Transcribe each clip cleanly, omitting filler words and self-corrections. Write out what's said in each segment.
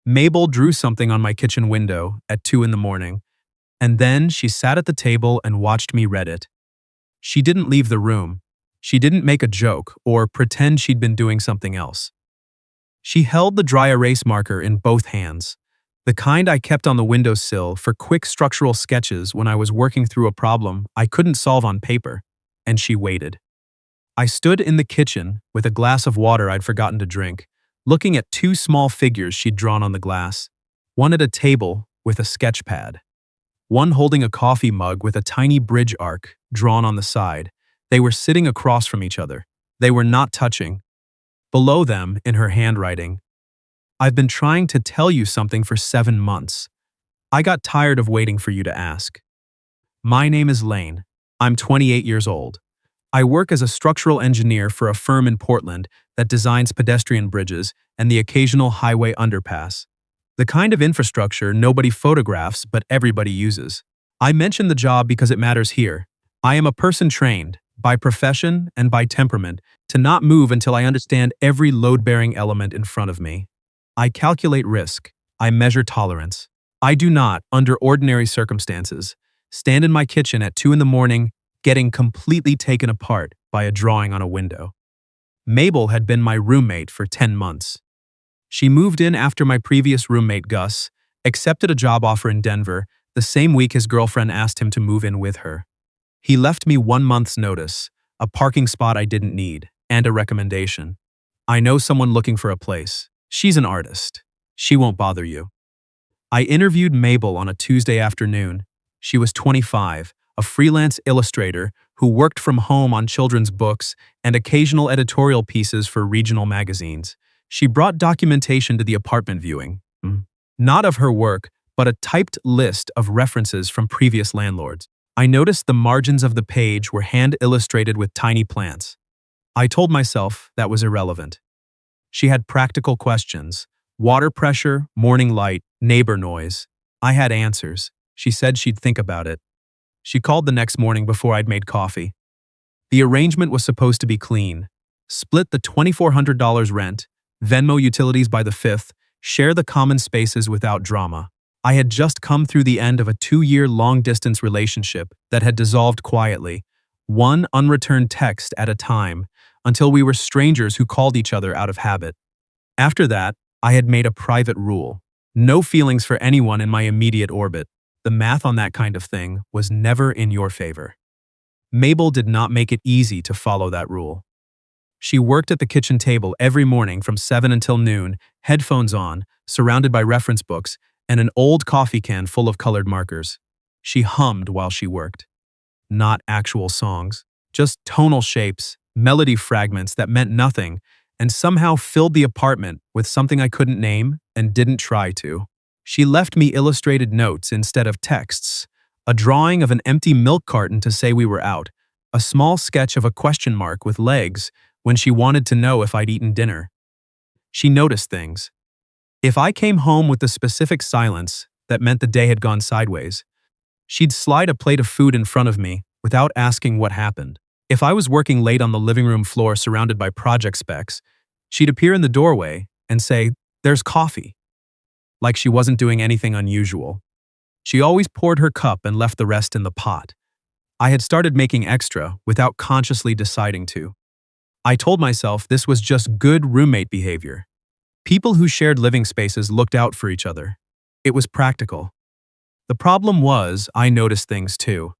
Mabel drew something on my kitchen window at 2 in the morning, and then she sat at the table and watched me read it. She didn't leave the room. She didn't make a joke or pretend she'd been doing something else. She held the dry erase marker in both hands, the kind I kept on the windowsill for quick structural sketches when I was working through a problem I couldn't solve on paper, and she waited. I stood in the kitchen with a glass of water I'd forgotten to drink, looking at two small figures she'd drawn on the glass, one at a table with a sketch pad, one holding a coffee mug with a tiny bridge arc drawn on the side. They were sitting across from each other. They were not touching. Below them, in her handwriting, "I've been trying to tell you something for 7 months. I got tired of waiting for you to ask. My name is Lane. I'm 28 years old. I work as a structural engineer for a firm in Portland that designs pedestrian bridges and the occasional highway underpass. The kind of infrastructure nobody photographs but everybody uses. I mention the job because it matters here. I am a person trained, by profession and by temperament, to not move until I understand every load-bearing element in front of me. I calculate risk. I measure tolerance. I do not, under ordinary circumstances, stand in my kitchen at 2 in the morning getting completely taken apart by a drawing on a window." Mabel had been my roommate for 10 months. She moved in after my previous roommate, Gus, accepted a job offer in Denver the same week his girlfriend asked him to move in with her. He left me 1 month's notice, a parking spot I didn't need, and a recommendation. "I know someone looking for a place. She's an artist. She won't bother you." I interviewed Mabel on a Tuesday afternoon. She was 25, a freelance illustrator who worked from home on children's books and occasional editorial pieces for regional magazines. She brought documentation to the apartment viewing. Not of her work, but a typed list of references from previous landlords. I noticed the margins of the page were hand-illustrated with tiny plants. I told myself that was irrelevant. She had practical questions: water pressure, morning light, neighbor noise. I had answers. She said she'd think about it. She called the next morning before I'd made coffee. The arrangement was supposed to be clean. Split the $2,400 rent, Venmo utilities by the 5th, share the common spaces without drama. I had just come through the end of a 2-year long-distance relationship that had dissolved quietly, one unreturned text at a time, until we were strangers who called each other out of habit. After that, I had made a private rule: no feelings for anyone in my immediate orbit. The math on that kind of thing was never in your favor. Mabel did not make it easy to follow that rule. She worked at the kitchen table every morning from 7 until noon, headphones on, surrounded by reference books, and an old coffee can full of colored markers. She hummed while she worked. Not actual songs, just tonal shapes, melody fragments that meant nothing, and somehow filled the apartment with something I couldn't name and didn't try to. She left me illustrated notes instead of texts, a drawing of an empty milk carton to say we were out, a small sketch of a question mark with legs when she wanted to know if I'd eaten dinner. She noticed things. If I came home with the specific silence that meant the day had gone sideways, she'd slide a plate of food in front of me without asking what happened. If I was working late on the living room floor surrounded by project specs, she'd appear in the doorway and say, "There's coffee," like she wasn't doing anything unusual. She always poured her cup and left the rest in the pot. I had started making extra without consciously deciding to. I told myself this was just good roommate behavior. People who shared living spaces looked out for each other. It was practical. The problem was, I noticed things too.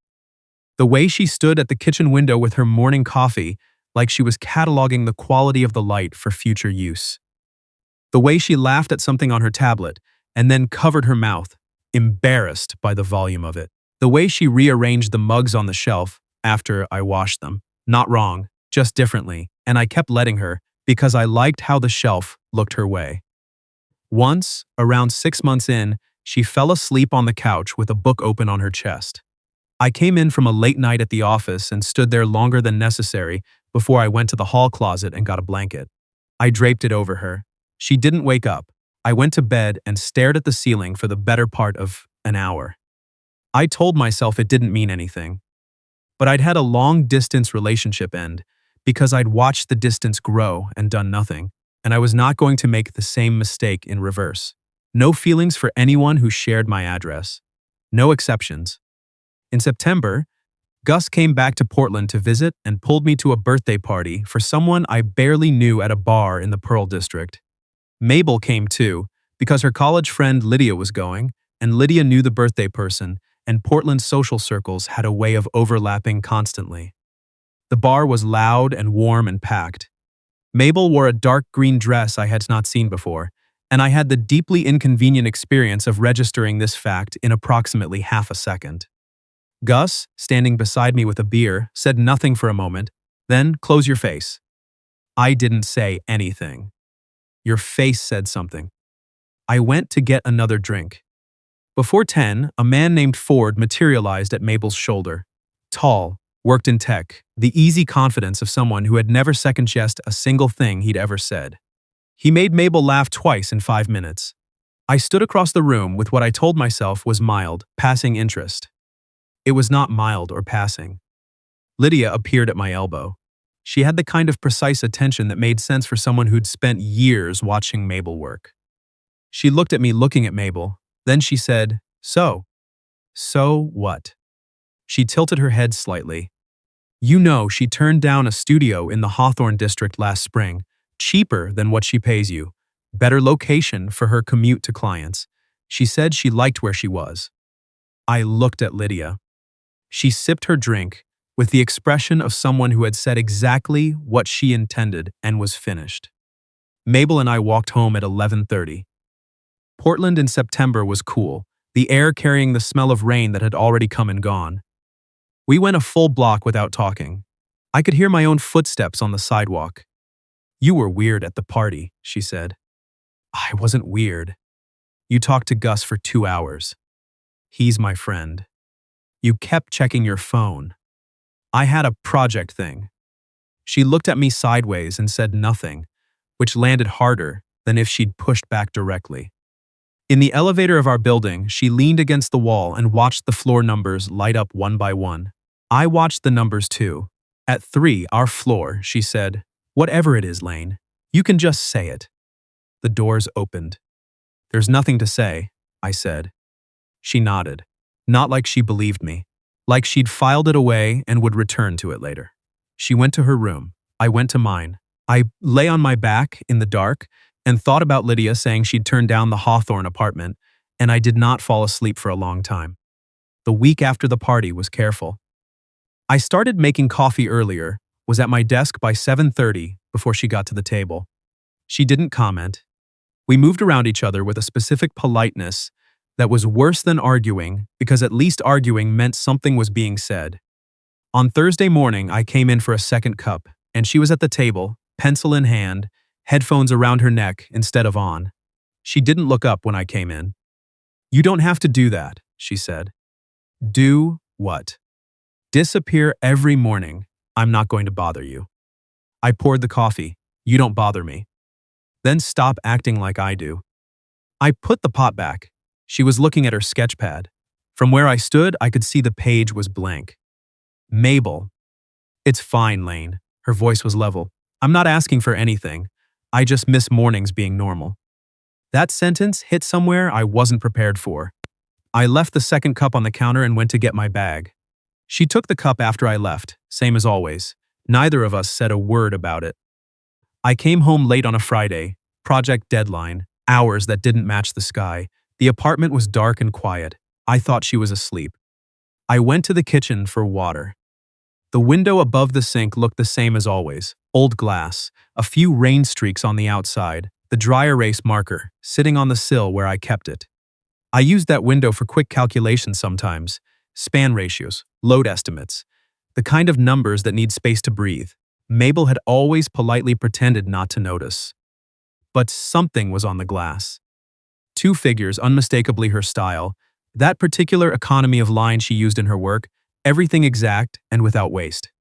The way she stood at the kitchen window with her morning coffee, like she was cataloging the quality of the light for future use. The way she laughed at something on her tablet and then covered her mouth, embarrassed by the volume of it. The way she rearranged the mugs on the shelf after I washed them. Not wrong, just differently, and I kept letting her because I liked how the shelf looked her way. Once, around 6 months in, she fell asleep on the couch with a book open on her chest. I came in from a late night at the office and stood there longer than necessary before I went to the hall closet and got a blanket. I draped it over her. She didn't wake up. I went to bed and stared at the ceiling for the better part of an hour. I told myself it didn't mean anything. But I'd had a long-distance relationship end because I'd watched the distance grow and done nothing, and I was not going to make the same mistake in reverse. No feelings for anyone who shared my address. No exceptions. In September, Gus came back to Portland to visit and pulled me to a birthday party for someone I barely knew at a bar in the Pearl District. Mabel came too, because her college friend Lydia was going, and Lydia knew the birthday person, and Portland's social circles had a way of overlapping constantly. The bar was loud and warm and packed. Mabel wore a dark green dress I had not seen before, and I had the deeply inconvenient experience of registering this fact in approximately half a second. Gus, standing beside me with a beer, said nothing for a moment, then, "Close your face." I didn't say anything. Your face said something. I went to get another drink. Before 10, a man named Ford materialized at Mabel's shoulder. Tall, worked in tech, the easy confidence of someone who had never second-guessed a single thing he'd ever said. He made Mabel laugh twice in 5 minutes. I stood across the room with what I told myself was mild, passing interest. It was not mild or passing. Lydia appeared at my elbow. She had the kind of precise attention that made sense for someone who'd spent years watching Mabel work. She looked at me looking at Mabel, then she said, So what? She tilted her head slightly. You know, she turned down a studio in the Hawthorne district last spring, cheaper than what she pays you, better location for her commute to clients. She said she liked where she was. I looked at Lydia. She sipped her drink with the expression of someone who had said exactly what she intended and was finished. Mabel and I walked home at 11:30. Portland in September was cool, the air carrying the smell of rain that had already come and gone. We went a full block without talking. I could hear my own footsteps on the sidewalk. You were weird at the party, she said. I wasn't weird. You talked to Gus for 2 hours. He's my friend. You kept checking your phone. I had a project thing. She looked at me sideways and said nothing, which landed harder than if she'd pushed back directly. In the elevator of our building, she leaned against the wall and watched the floor numbers light up one by one. I watched the numbers too. At 3, our floor, she said, Whatever it is, Lane, you can just say it. The doors opened. There's nothing to say, I said. She nodded. Not like she believed me. Like she'd filed it away and would return to it later. She went to her room. I went to mine. I lay on my back in the dark and thought about Lydia saying she'd turned down the Hawthorne apartment, and I did not fall asleep for a long time. The week after the party was careful. I started making coffee earlier, was at my desk by 7:30 before she got to the table. She didn't comment. We moved around each other with a specific politeness that was worse than arguing, because at least arguing meant something was being said. On Thursday morning, I came in for a second cup, and she was at the table, pencil in hand, headphones around her neck instead of on. She didn't look up when I came in. You don't have to do that, she said. Do what? Disappear every morning. I'm not going to bother you. I poured the coffee. You don't bother me. Then stop acting like I do. I put the pot back. She was looking at her sketch pad. From where I stood, I could see the page was blank. Mabel. It's fine, Lane. Her voice was level. I'm not asking for anything. I just miss mornings being normal. That sentence hit somewhere I wasn't prepared for. I left the second cup on the counter and went to get my bag. She took the cup after I left, same as always. Neither of us said a word about it. I came home late on a Friday, project deadline, hours that didn't match the sky. The apartment was dark and quiet. I thought she was asleep. I went to the kitchen for water. The window above the sink looked the same as always, old glass, a few rain streaks on the outside, the dry erase marker sitting on the sill where I kept it. I used that window for quick calculations sometimes, span ratios, load estimates, the kind of numbers that need space to breathe. Mabel had always politely pretended not to notice. But something was on the glass. 2 figures, unmistakably her style, that particular economy of line she used in her work, everything exact and without waste.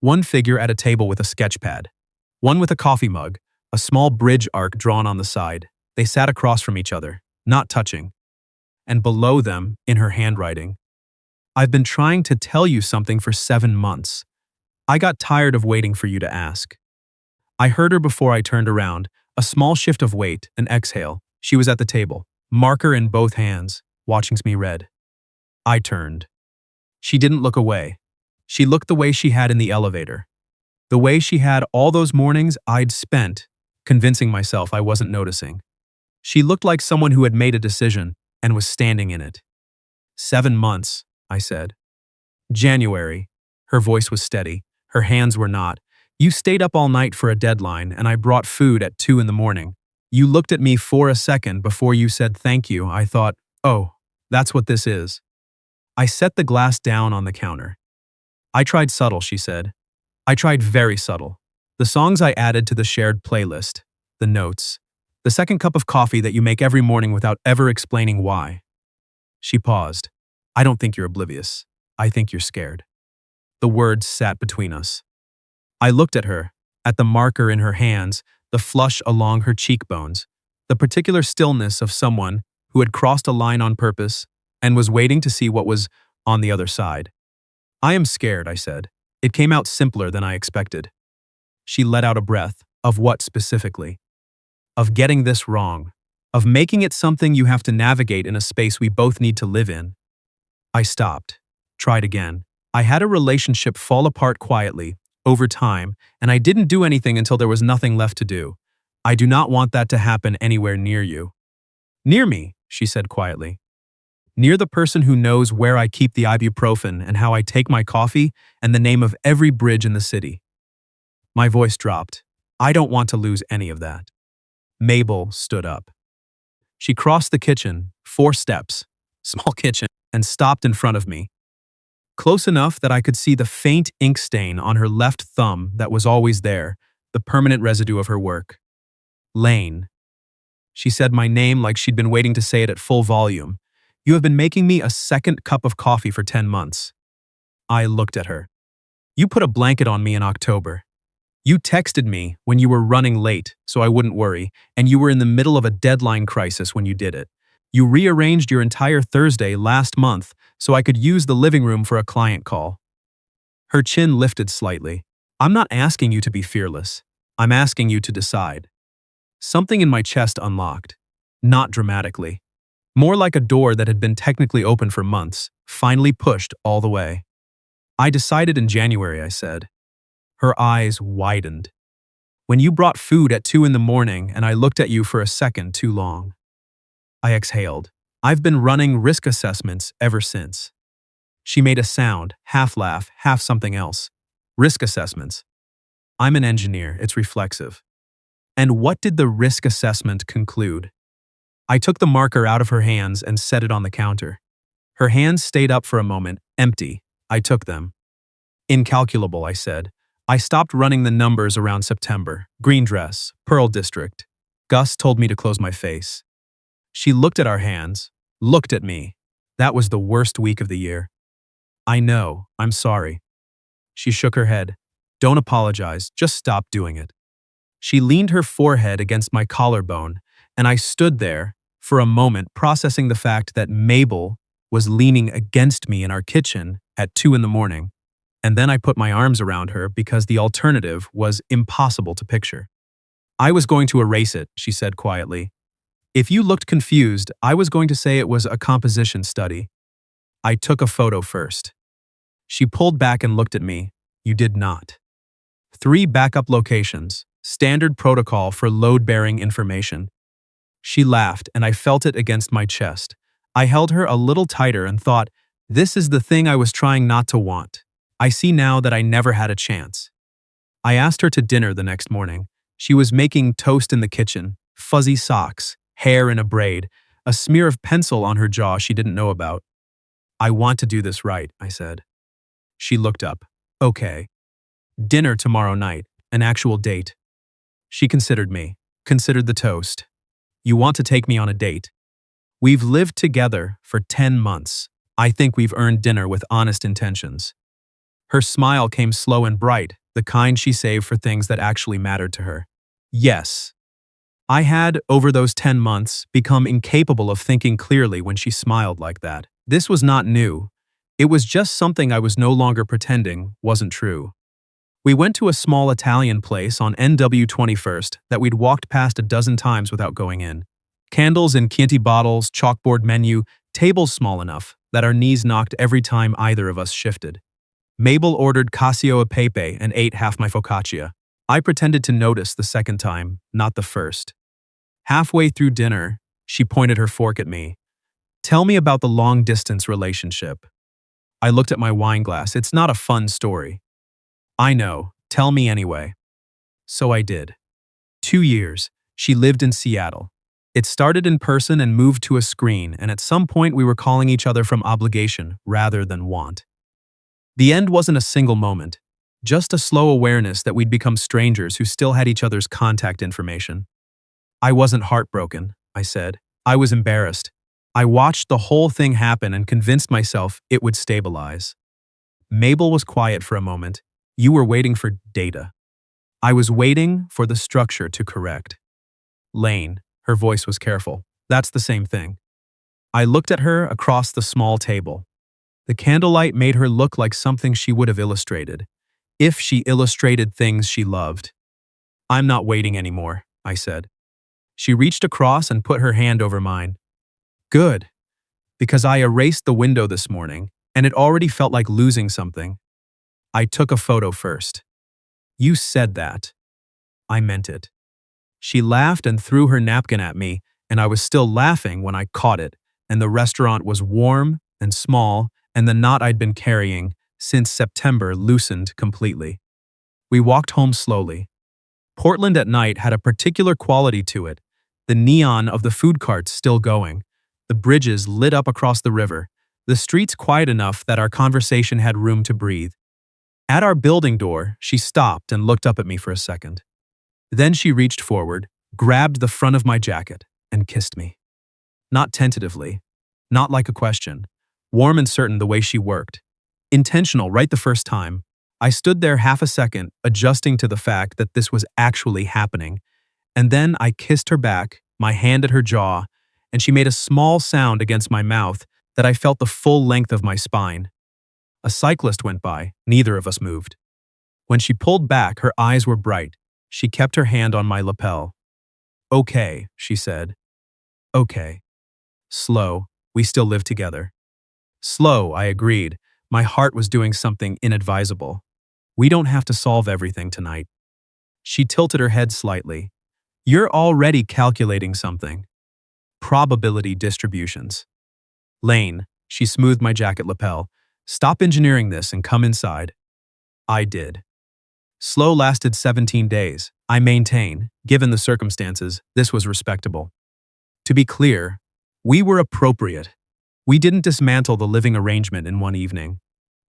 1 figure at a table with a sketch pad. 1 with a coffee mug, a small bridge arc drawn on the side. They sat across from each other, not touching. And below them, in her handwriting, I've been trying to tell you something for 7 months. I got tired of waiting for you to ask. I heard her before I turned around, a small shift of weight, an exhale. She was at the table. marker in both hands, watching me read. I turned. She didn't look away. She looked the way she had in the elevator. The way she had all those mornings I'd spent convincing myself I wasn't noticing. She looked like someone who had made a decision and was standing in it. 7 months, I said. January. Her voice was steady. Her hands were not. You stayed up all night for a deadline, and I brought food at 2 in the morning. You looked at me for a second before you said thank you. I thought, oh, that's what this is. I set the glass down on the counter. I tried subtle, she said. I tried very subtle. The songs I added to the shared playlist, the notes, the second cup of coffee that you make every morning without ever explaining why. She paused. I don't think you're oblivious. I think you're scared. The words sat between us. I looked at her, at the marker in her hands, the flush along her cheekbones, the particular stillness of someone who had crossed a line on purpose and was waiting to see what was on the other side. I am scared, I said. It came out simpler than I expected. She let out a breath. Of what specifically? Of getting this wrong. Of making it something you have to navigate in a space we both need to live in. I stopped. Tried again. I had a relationship fall apart quietly, over time, and I didn't do anything until there was nothing left to do. I do not want that to happen anywhere near you. Near me, she said quietly. Near the person who knows where I keep the ibuprofen and how I take my coffee and the name of every bridge in the city. My voice dropped. I don't want to lose any of that. Mabel stood up. She crossed the kitchen, 4 steps, small kitchen, and stopped in front of me. Close enough that I could see the faint ink stain on her left thumb that was always there, the permanent residue of her work. Lane. She said my name like she'd been waiting to say it at full volume. You have been making me a second cup of coffee for 10 months. I looked at her. You put a blanket on me in October. You texted me when you were running late so I wouldn't worry, and you were in the middle of a deadline crisis when you did it. You rearranged your entire Thursday last month so I could use the living room for a client call. Her chin lifted slightly. I'm not asking you to be fearless. I'm asking you to decide. Something in my chest unlocked. Not dramatically. More like a door that had been technically open for months, finally pushed all the way. I decided in January, I said. Her eyes widened. When you brought food at 2 in the morning and I looked at you for a second too long. I exhaled. I've been running risk assessments ever since. She made a sound, half laugh, half something else. Risk assessments. I'm an engineer, it's reflexive. And what did the risk assessment conclude? I took the marker out of her hands and set it on the counter. Her hands stayed up for a moment, empty. I took them. Incalculable, I said. I stopped running the numbers around September. Green dress, Pearl District. Gus told me to close my face. She looked at our hands, looked at me. That was the worst week of the year. I know, I'm sorry. She shook her head. Don't apologize, just stop doing it. She leaned her forehead against my collarbone, and I stood there, for a moment processing the fact that Mabel was leaning against me in our kitchen at 2 in the morning, and then I put my arms around her because the alternative was impossible to picture. I was going to erase it, she said quietly. If you looked confused, I was going to say it was a composition study. I took a photo first. She pulled back and looked at me. You did not. 3 backup locations, standard protocol for load-bearing information. She laughed, and I felt it against my chest. I held her a little tighter and thought, this is the thing I was trying not to want. I see now that I never had a chance. I asked her to dinner the next morning. She was making toast in the kitchen, fuzzy socks, hair in a braid, a smear of pencil on her jaw she didn't know about. I want to do this right, I said. She looked up. Okay. Dinner tomorrow night, an actual date. She considered me, considered the toast. You want to take me on a date? We've lived together for 10 months. I think we've earned dinner with honest intentions. Her smile came slow and bright, the kind she saved for things that actually mattered to her. Yes. I had, over those 10 months, become incapable of thinking clearly when she smiled like that. This was not new. It was just something I was no longer pretending wasn't true. We went to a small Italian place on NW 21st that we'd walked past a dozen times without going in. Candles in Chianti bottles, chalkboard menu, tables small enough that our knees knocked every time either of us shifted. Mabel ordered Casio e pepe and ate half my focaccia. I pretended to notice the second time, not the first. Halfway through dinner, she pointed her fork at me. Tell me about the long-distance relationship. I looked at my wine glass. It's not a fun story. I know. Tell me anyway. So I did. 2 years. She lived in Seattle. It started in person and moved to a screen, and at some point we were calling each other from obligation rather than want. The end wasn't a single moment, just a slow awareness that we'd become strangers who still had each other's contact information. I wasn't heartbroken, I said. I was embarrassed. I watched the whole thing happen and convinced myself it would stabilize. Mabel was quiet for a moment. You were waiting for data. I was waiting for the structure to correct. Lane, her voice was careful. That's the same thing. I looked at her across the small table. The candlelight made her look like something she would have illustrated, if she illustrated things she loved. I'm not waiting anymore, I said. She reached across and put her hand over mine. Good, because I erased the window this morning, and it already felt like losing something. I took a photo first. You said that. I meant it. She laughed and threw her napkin at me, and I was still laughing when I caught it, and the restaurant was warm and small, and the knot I'd been carrying since September loosened completely. We walked home slowly. Portland at night had a particular quality to it, the neon of the food carts still going, the bridges lit up across the river, the streets quiet enough that our conversation had room to breathe. At our building door, she stopped and looked up at me for a second. Then she reached forward, grabbed the front of my jacket, and kissed me. Not tentatively, not like a question, warm and certain the way she worked. Intentional right the first time. I stood there half a second, adjusting to the fact that this was actually happening, and then I kissed her back, my hand at her jaw, and she made a small sound against my mouth that I felt the full length of my spine. A cyclist went by, neither of us moved. When she pulled back, her eyes were bright. She kept her hand on my lapel. Okay, she said. Okay. Slow, we still live together. Slow, I agreed. My heart was doing something inadvisable. We don't have to solve everything tonight. She tilted her head slightly. You're already calculating something. Probability distributions. Lane, she smoothed my jacket lapel. Stop engineering this and come inside. I did. Slow lasted 17 days. I maintain, given the circumstances, this was respectable. To be clear, we were appropriate. We didn't dismantle the living arrangement in one evening.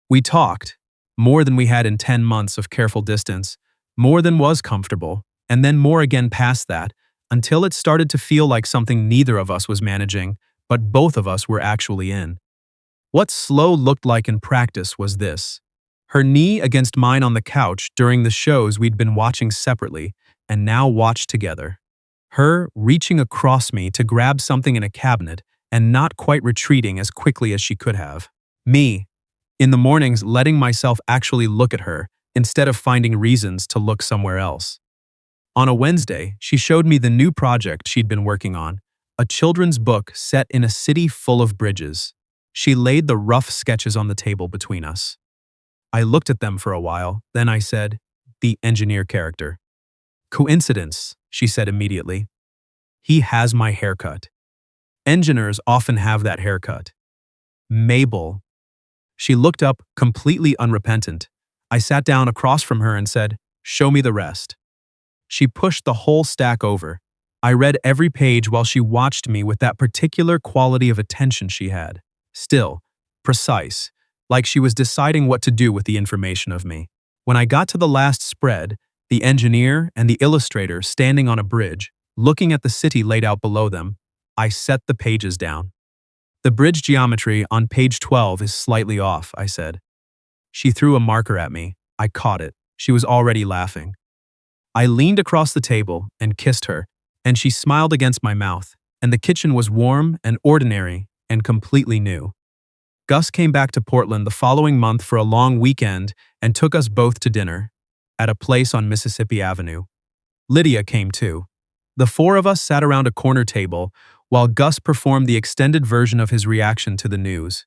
We talked, more than we had in 10 months of careful distance, more than was comfortable, and then more again past that, until it started to feel like something neither of us was managing, but both of us were actually in. What Slow looked like in practice was this. Her knee against mine on the couch during the shows we'd been watching separately and now watched together. Her reaching across me to grab something in a cabinet and not quite retreating as quickly as she could have. Me, in the mornings letting myself actually look at her instead of finding reasons to look somewhere else. On a Wednesday, she showed me the new project she'd been working on, a children's book set in a city full of bridges. She laid the rough sketches on the table between us. I looked at them for a while, then I said, the engineer character. Coincidence, she said immediately. He has my haircut. Engineers often have that haircut. Mabel. She looked up, completely unrepentant. I sat down across from her and said, show me the rest. She pushed the whole stack over. I read every page while she watched me with that particular quality of attention she had. Still, precise, like she was deciding what to do with the information of me. When I got to the last spread, the engineer and the illustrator standing on a bridge, looking at the city laid out below them, I set the pages down. The bridge geometry on page 12 is slightly off, I said. She threw a marker at me. I caught it. She was already laughing. I leaned across the table and kissed her, and she smiled against my mouth, and the kitchen was warm and ordinary and completely new. Gus came back to Portland the following month for a long weekend and took us both to dinner at a place on Mississippi Avenue. Lydia came too. The four of us sat around a corner table, while Gus performed the extended version of his reaction to the news,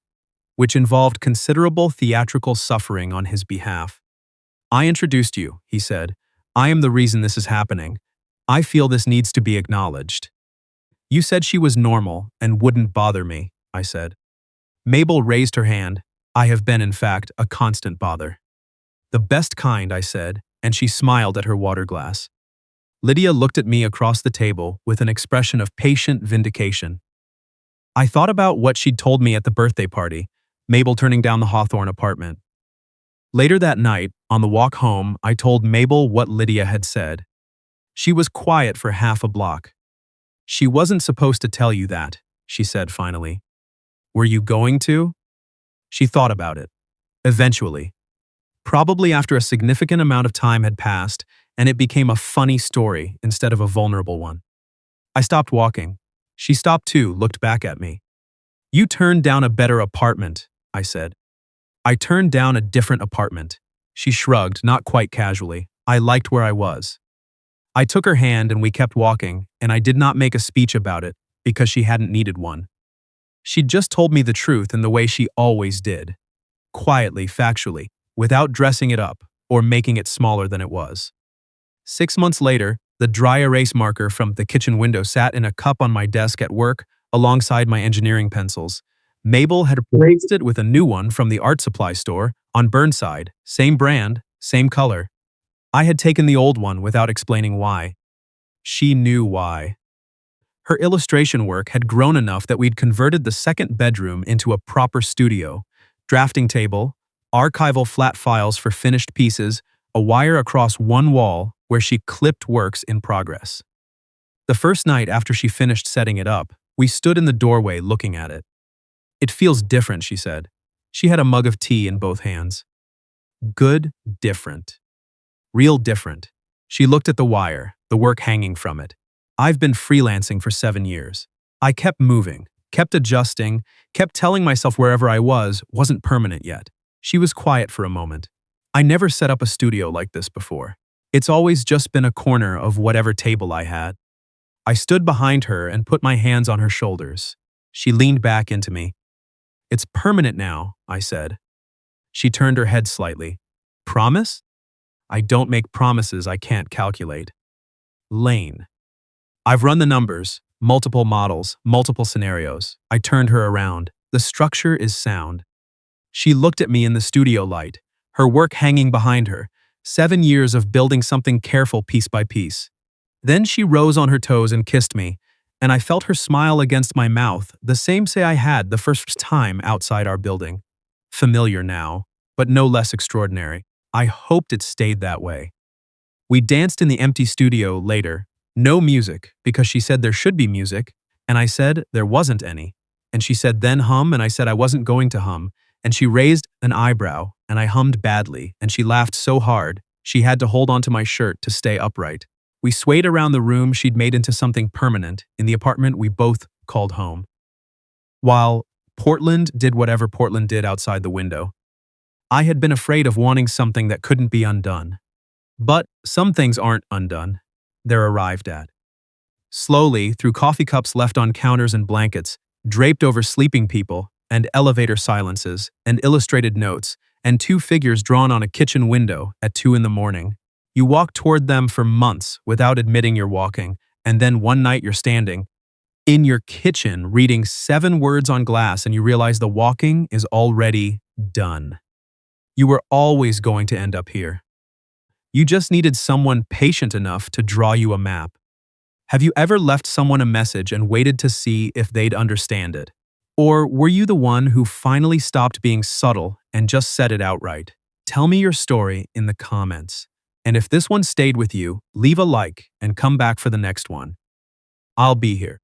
which involved considerable theatrical suffering on his behalf. "I introduced you," he said. "I am the reason this is happening. I feel this needs to be acknowledged." "You said she was normal and wouldn't bother me," I said. Mabel raised her hand. "I have been, in fact, a constant bother." "The best kind," I said, and she smiled at her water glass. Lydia looked at me across the table with an expression of patient vindication. I thought about what she'd told me at the birthday party, Mabel turning down the Hawthorne apartment. Later that night, on the walk home, I told Mabel what Lydia had said. She was quiet for half a block. "She wasn't supposed to tell you that," she said finally. "Were you going to?" She thought about it. Eventually. Probably after a significant amount of time had passed, and it became a funny story instead of a vulnerable one. I stopped walking. She stopped too, looked back at me. "You turned down a better apartment," I said. "I turned down a different apartment." She shrugged, not quite casually. "I liked where I was." I took her hand and we kept walking, and I did not make a speech about it, because she hadn't needed one. She'd just told me the truth in the way she always did. Quietly, factually, without dressing it up or making it smaller than it was. 6 months later, the dry erase marker from the kitchen window sat in a cup on my desk at work alongside my engineering pencils. Mabel had replaced it with a new one from the art supply store on Burnside, same brand, same color. I had taken the old one without explaining why. She knew why. Her illustration work had grown enough that we'd converted the second bedroom into a proper studio, drafting table, archival flat files for finished pieces, a wire across one wall where she clipped works in progress. The first night after she finished setting it up, we stood in the doorway looking at it. "It feels different," she said. She had a mug of tea in both hands. "Good, different. Real different." She looked at the wire, the work hanging from it. "I've been freelancing for 7 years. I kept moving, kept adjusting, kept telling myself wherever I was wasn't permanent yet." She was quiet for a moment. "I never set up a studio like this before. It's always just been a corner of whatever table I had." I stood behind her and put my hands on her shoulders. She leaned back into me. "It's permanent now," I said. She turned her head slightly. "Promise?" "I don't make promises I can't calculate." "Lane." "I've run the numbers, multiple models, multiple scenarios." I turned her around. "The structure is sound." She looked at me in the studio light, her work hanging behind her, 7 years of building something careful piece by piece. Then she rose on her toes and kissed me, and I felt her smile against my mouth, the same say I had the first time outside our building. Familiar now, but no less extraordinary. I hoped it stayed that way. We danced in the empty studio later. No music, because she said there should be music, and I said there wasn't any. And she said then hum, and I said I wasn't going to hum, and she raised an eyebrow, and I hummed badly, and she laughed so hard, she had to hold onto my shirt to stay upright. We swayed around the room she'd made into something permanent in the apartment we both called home. While Portland did whatever Portland did outside the window, I had been afraid of wanting something that couldn't be undone. But some things aren't undone. They're arrived at. Slowly, through coffee cups left on counters and blankets, draped over sleeping people, and elevator silences, and illustrated notes, and 2 figures drawn on a kitchen window at 2 in the morning. You walk toward them for months without admitting you're walking, and then one night you're standing in your kitchen reading 7 words on glass and you realize the walking is already done. You were always going to end up here. You just needed someone patient enough to draw you a map. Have you ever left someone a message and waited to see if they'd understand it? Or were you the one who finally stopped being subtle and just said it outright? Tell me your story in the comments. And if this one stayed with you, leave a like and come back for the next one. I'll be here.